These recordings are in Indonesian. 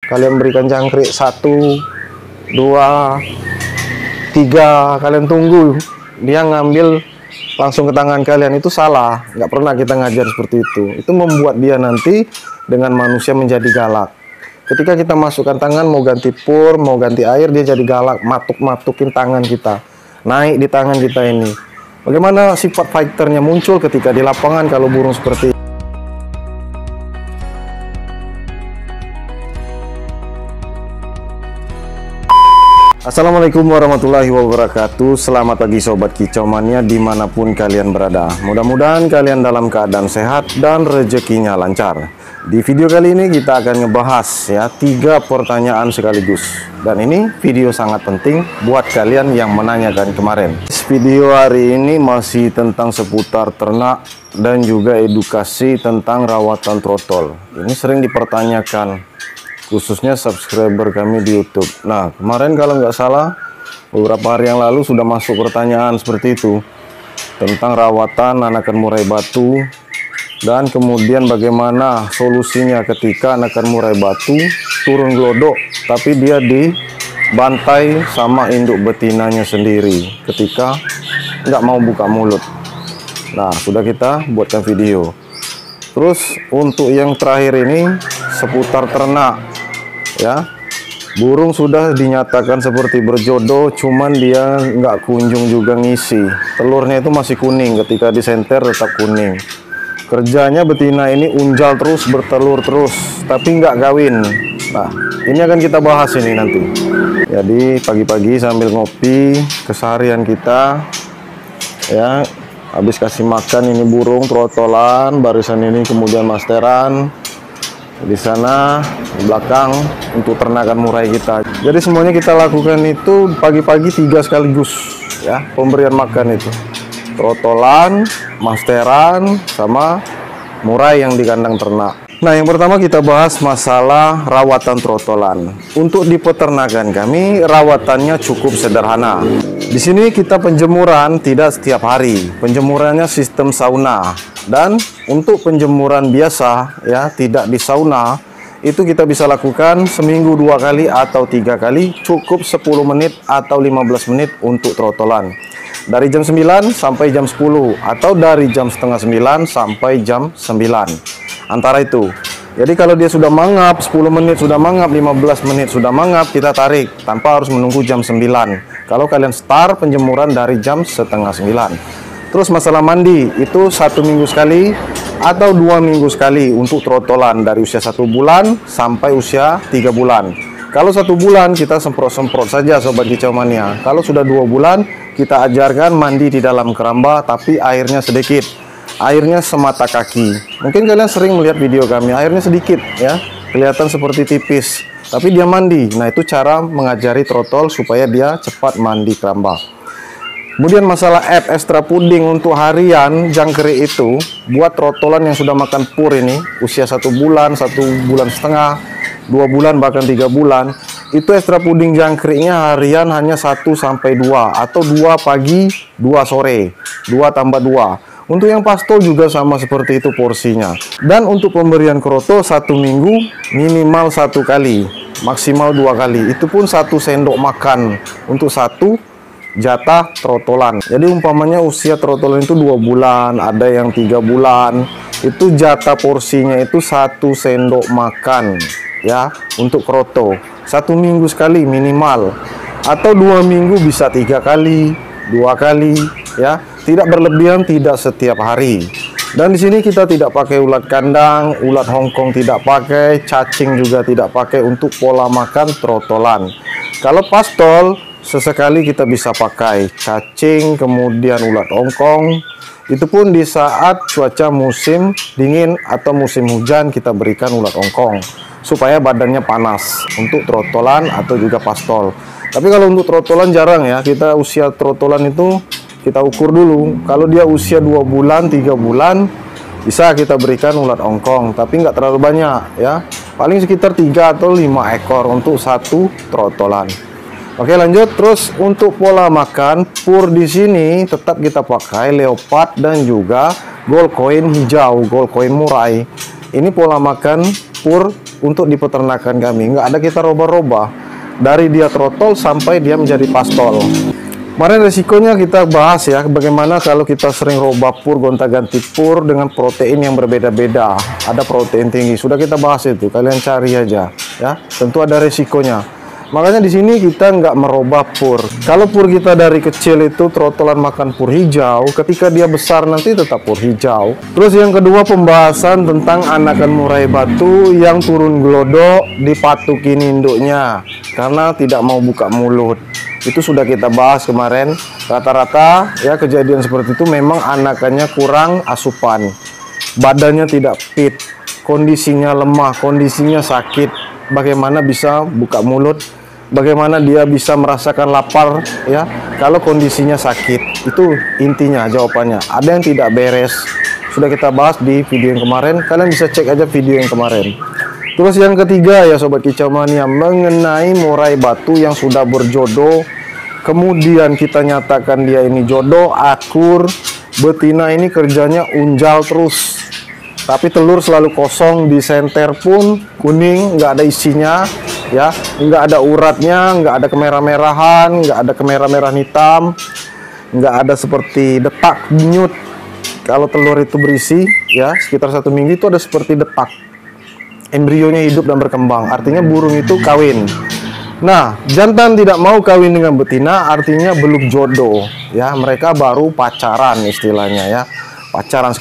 kalian berikan jangkrik 1, 2, 3, kalian tunggu dia ngambil langsung ke tangan kalian, itu salah. Nggak pernah kita ngajar seperti itu. Itu membuat dia nanti dengan manusia menjadi galak. Ketika kita masukkan tangan mau ganti pur, mau ganti air, dia jadi galak, matuk-matukin tangan kita, naik di tangan kita ini. Bagaimana sifat fighternya muncul ketika di lapangan kalau burung seperti ini? Assalamualaikum warahmatullahi wabarakatuh. Selamat pagi sobat kicau mania dimanapun kalian berada. Mudah-mudahan kalian dalam keadaan sehat dan rezekinya lancar. Di video kali ini kita akan ngebahas ya 3 pertanyaan sekaligus. Dan ini video sangat penting buat kalian yang menanyakan kemarin. Video hari ini masih tentang seputar ternak dan juga edukasi tentang rawatan trotol. Ini sering dipertanyakan, khususnya subscriber kami di YouTube. Nah, kemarin kalau nggak salah beberapa hari yang lalu sudah masuk pertanyaan seperti itu tentang rawatan anakan murai batu dan kemudian bagaimana solusinya ketika anakan murai batu turun glodok tapi dia dibantai sama induk betinanya sendiri ketika nggak mau buka mulut. Nah, sudah kita buatkan video. Terus untuk yang terakhir ini seputar ternak ya, burung sudah dinyatakan seperti berjodoh, cuman dia nggak kunjung juga ngisi. Telurnya itu masih kuning, ketika disenter tetap kuning. Kerjanya betina ini unjal terus, bertelur terus, tapi nggak kawin. Nah, ini akan kita bahas ini nanti. Jadi pagi-pagi sambil ngopi keseharian kita ya, habis kasih makan ini burung trotolan, barisan ini kemudian masteran. Di sana di belakang untuk ternakan murai kita. Jadi semuanya kita lakukan itu pagi-pagi 3 sekaligus ya, pemberian makan itu trotolan, masteran, sama murai yang di kandang ternak. Nah, yang pertama kita bahas masalah rawatan trotolan. Untuk di peternakan kami rawatannya cukup sederhana. Di sini kita penjemuran tidak setiap hari, penjemurannya sistem sauna. Dan untuk penjemuran biasa ya, tidak di sauna, itu kita bisa lakukan seminggu 2 kali atau 3 kali, cukup 10 menit atau 15 menit untuk trotolan. Dari jam 9 sampai jam 10 atau dari jam setengah 9 sampai jam 9. Antara itu. Jadi kalau dia sudah mangap 10 menit sudah mangap, 15 menit sudah mangap, kita tarik tanpa harus menunggu jam 9. Kalau kalian start penjemuran dari jam setengah 9. Terus masalah mandi itu 1 minggu sekali atau 2 minggu sekali untuk trotolan dari usia 1 bulan sampai usia 3 bulan. Kalau 1 bulan kita semprot-semprot saja sobat kicau mania. Kalau sudah 2 bulan kita ajarkan mandi di dalam keramba tapi airnya sedikit. Airnya semata kaki. Mungkin kalian sering melihat video kami, airnya sedikit ya, kelihatan seperti tipis, tapi dia mandi. Nah, itu cara mengajari trotol supaya dia cepat mandi keramba. Kemudian masalah extra puding untuk harian jangkrik itu buat trotolan yang sudah makan pur ini usia 1 bulan, 1 bulan setengah, 2 bulan bahkan 3 bulan, itu extra puding jangkriknya harian hanya 1 sampai 2 atau 2 pagi, 2 sore, 2 tambah 2. Untuk yang pastol juga sama seperti itu porsinya. Dan untuk pemberian kroto 1 minggu minimal 1 kali, maksimal 2 kali. Itu pun 1 sendok makan untuk 1 jatah trotolan. Jadi umpamanya usia trotolan itu 2 bulan, ada yang 3 bulan, itu jatah porsinya itu 1 sendok makan ya untuk kroto. 1 minggu sekali minimal, atau 2 minggu bisa 3 kali, 2 kali ya, tidak berlebihan, tidak setiap hari. Dan di sini kita tidak pakai ulat kandang, ulat Hongkong tidak pakai, cacing juga tidak pakai untuk pola makan trotolan. Kalau pastol sesekali kita bisa pakai cacing, kemudian ulat Hongkong. Itu pun di saat cuaca musim dingin atau musim hujan kita berikan ulat Hongkong supaya badannya panas untuk trotolan atau juga pastol. Tapi kalau untuk trotolan jarang ya, kita usia trotolan itu kita ukur dulu. Kalau dia usia 2 bulan, 3 bulan, bisa kita berikan ulat Hongkong, tapi nggak terlalu banyak ya. Paling sekitar 3 atau 5 ekor untuk 1 trotolan. Oke, lanjut. Terus untuk pola makan pur di sini tetap kita pakai leopard dan juga gold coin hijau, gold coin murai. Ini pola makan pur untuk di peternakan kami. Nggak ada kita robah-robah dari dia trotol sampai dia menjadi pastol. Kemarin resikonya kita bahas ya, bagaimana kalau kita sering robah pur, gonta-ganti pur dengan protein yang berbeda-beda. Ada protein tinggi, sudah kita bahas itu, kalian cari aja ya. Tentu ada resikonya. Makanya di sini kita nggak merubah pur. Kalau pur kita dari kecil itu trotolan makan pur hijau, ketika dia besar nanti tetap pur hijau. Terus yang kedua, pembahasan tentang anakan murai batu yang turun glodok dipatukin induknya karena tidak mau buka mulut. Itu sudah kita bahas kemarin. Rata-rata ya kejadian seperti itu memang anakannya kurang asupan, badannya tidak fit, kondisinya lemah, kondisinya sakit. Bagaimana bisa buka mulut? Bagaimana dia bisa merasakan lapar ya kalau kondisinya sakit? Itu intinya jawabannya. Ada yang tidak beres, sudah kita bahas di video yang kemarin. Kalian bisa cek aja video yang kemarin. Terus yang ketiga ya Sobat Kicau Mania, mengenai murai batu yang sudah berjodoh, kemudian kita nyatakan dia ini jodoh, akur, betina ini kerjanya unjal terus, tapi telur selalu kosong, di senter pun kuning, nggak ada isinya ya, nggak ada uratnya, nggak ada kemerah-merahan, nggak ada kemerah-merahan hitam, nggak ada seperti detak denyut. Kalau telur itu berisi ya sekitar 1 minggu itu ada seperti detak, embrionya hidup dan berkembang, artinya burung itu kawin. Nah, jantan tidak mau kawin dengan betina artinya belum jodoh ya, mereka baru pacaran istilahnya ya, pacaran,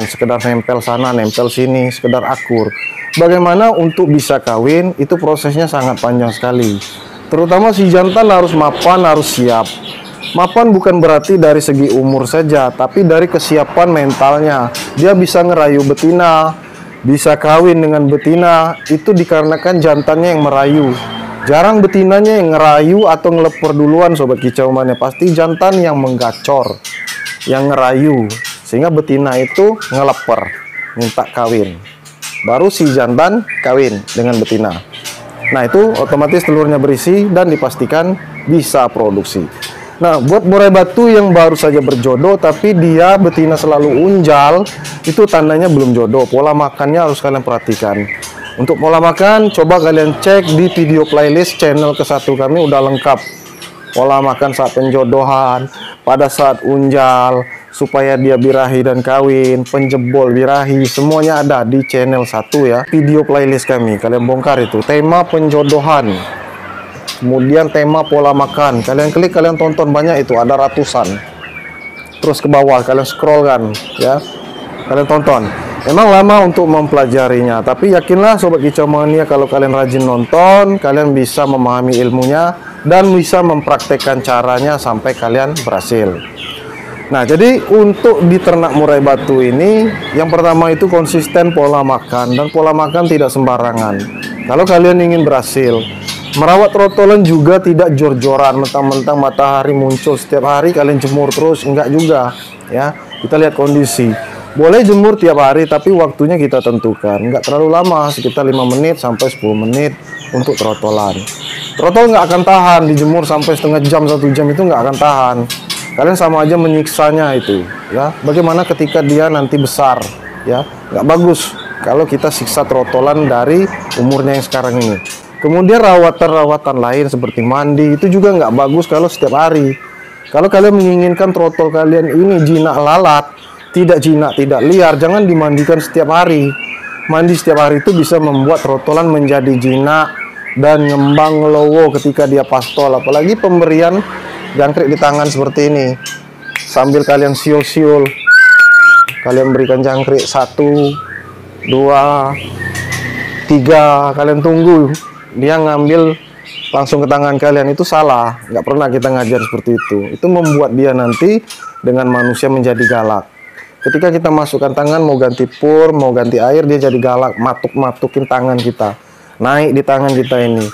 sekedar nempel sana nempel sini, sekedar akur. Bagaimana untuk bisa kawin itu prosesnya sangat panjang sekali. Terutama si jantan harus mapan, harus siap. Mapan bukan berarti dari segi umur saja, tapi dari kesiapan mentalnya. Dia bisa ngerayu betina, bisa kawin dengan betina, itu dikarenakan jantannya yang merayu. Jarang betinanya yang ngerayu atau ngelepor duluan Sobat Kicau Mania. Pasti jantan yang menggacor, yang ngerayu, sehingga betina itu ngeleper, minta kawin. Baru si jantan kawin dengan betina. Nah itu otomatis telurnya berisi dan dipastikan bisa produksi. Nah buat murai batu yang baru saja berjodoh tapi dia betina selalu unjal, itu tandanya belum jodoh. Pola makannya harus kalian perhatikan. Untuk pola makan coba kalian cek di video playlist channel ke-1 kami, udah lengkap. Pola makan saat penjodohan, pada saat unjal, supaya dia birahi dan kawin, penjebol birahi, semuanya ada di channel 1 ya, video playlist kami. Kalian bongkar itu tema penjodohan, kemudian tema pola makan, kalian klik, kalian tonton, banyak itu, ada ratusan. Terus ke bawah kalian scroll kan ya, kalian tonton. Emang lama untuk mempelajarinya, tapi yakinlah Sobat Kicau Mania, kalau kalian rajin nonton, kalian bisa memahami ilmunya dan bisa mempraktekkan caranya sampai kalian berhasil. Nah, jadi untuk di ternak murai batu ini, yang pertama itu konsisten pola makan, dan pola makan tidak sembarangan. Kalau kalian ingin berhasil, merawat trotolan juga tidak jor-joran, mentang-mentang matahari muncul setiap hari kalian jemur terus, enggak juga ya. Kita lihat kondisi. Boleh jemur tiap hari, tapi waktunya kita tentukan, enggak terlalu lama, sekitar 5 menit sampai 10 menit untuk trotolan. Trotol nggak akan tahan dijemur sampai setengah jam, 1 jam, itu nggak akan tahan. Kalian sama aja menyiksanya itu ya. Bagaimana ketika dia nanti besar ya, nggak bagus kalau kita siksa trotolan dari umurnya yang sekarang ini. Kemudian rawatan-rawatan lain seperti mandi itu juga nggak bagus kalau setiap hari. Kalau kalian menginginkan trotol kalian ini jinak lalat, tidak jinak, tidak liar, jangan dimandikan setiap hari. Mandi setiap hari itu bisa membuat trotolan menjadi jinak dan ngembang ngelowo ketika dia pastol. Apalagi pemberian jangkrik di tangan seperti ini, sambil kalian siul-siul, kalian berikan jangkrik 1, 2, 3, kalian tunggu dia ngambil langsung ke tangan kalian, itu salah. Nggak pernah kita ngajar seperti itu. Itu membuat dia nanti dengan manusia menjadi galak. Ketika kita masukkan tangan mau ganti pur, mau ganti air, dia jadi galak, matuk-matukin tangan kita, naik di tangan kita ini.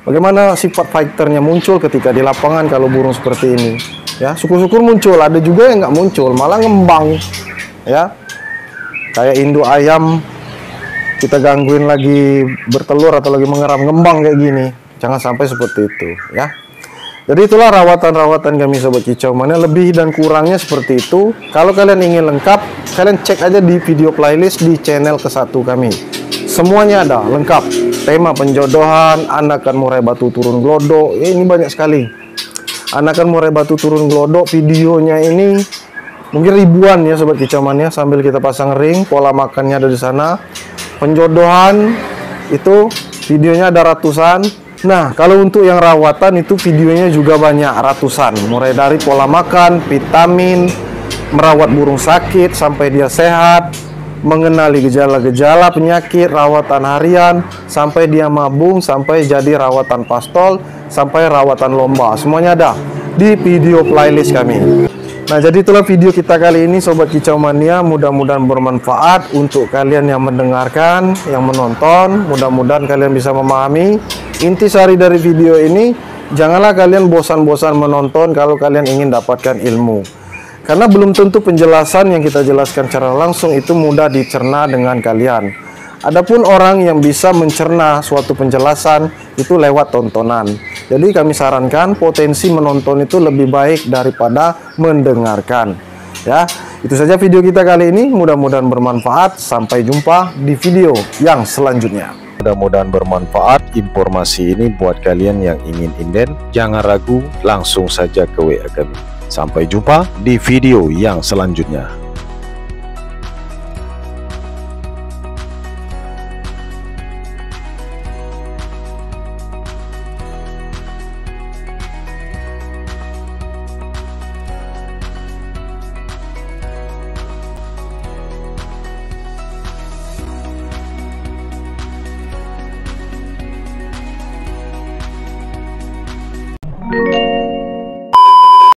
Bagaimana sifat fighternya muncul ketika di lapangan kalau burung seperti ini ya. Syukur-syukur muncul, ada juga yang nggak muncul, malah ngembang ya, kayak induk ayam kita gangguin lagi bertelur atau lagi mengeram, ngembang kayak gini. Jangan sampai seperti itu ya. Jadi itulah rawatan-rawatan kami Sobat Kicau Mania, lebih dan kurangnya seperti itu. Kalau kalian ingin lengkap, kalian cek aja di video playlist di channel ke-1 kami. semuanya ada lengkap. Tema penjodohan, anakan murai batu turun glodok, ini banyak sekali. Anakan murai batu turun glodok, videonya ini mungkin ribuan ya sobat kicau mania. Sambil kita pasang ring, pola makannya ada di sana. Penjodohan itu videonya ada ratusan. Nah, kalau untuk yang rawatan itu videonya juga banyak, ratusan. Mulai dari pola makan, vitamin, merawat burung sakit sampai dia sehat, mengenali gejala-gejala penyakit, rawatan harian, sampai dia mabung, sampai jadi rawatan pastol, sampai rawatan lomba. Semuanya ada di video playlist kami. Nah, jadi itulah video kita kali ini sobat kicau mania. Mudah-mudahan bermanfaat untuk kalian yang mendengarkan, yang menonton. Mudah-mudahan kalian bisa memahami intisari dari video ini. Janganlah kalian bosan-bosan menonton kalau kalian ingin dapatkan ilmu, karena belum tentu penjelasan yang kita jelaskan secara langsung itu mudah dicerna dengan kalian. Adapun orang yang bisa mencerna suatu penjelasan itu lewat tontonan. Jadi kami sarankan potensi menonton itu lebih baik daripada mendengarkan. Ya, itu saja video kita kali ini. Mudah-mudahan bermanfaat. Sampai jumpa di video yang selanjutnya. Mudah-mudahan bermanfaat informasi ini buat kalian yang ingin inden. Jangan ragu, langsung saja ke WA kami. Sampai jumpa di video yang selanjutnya.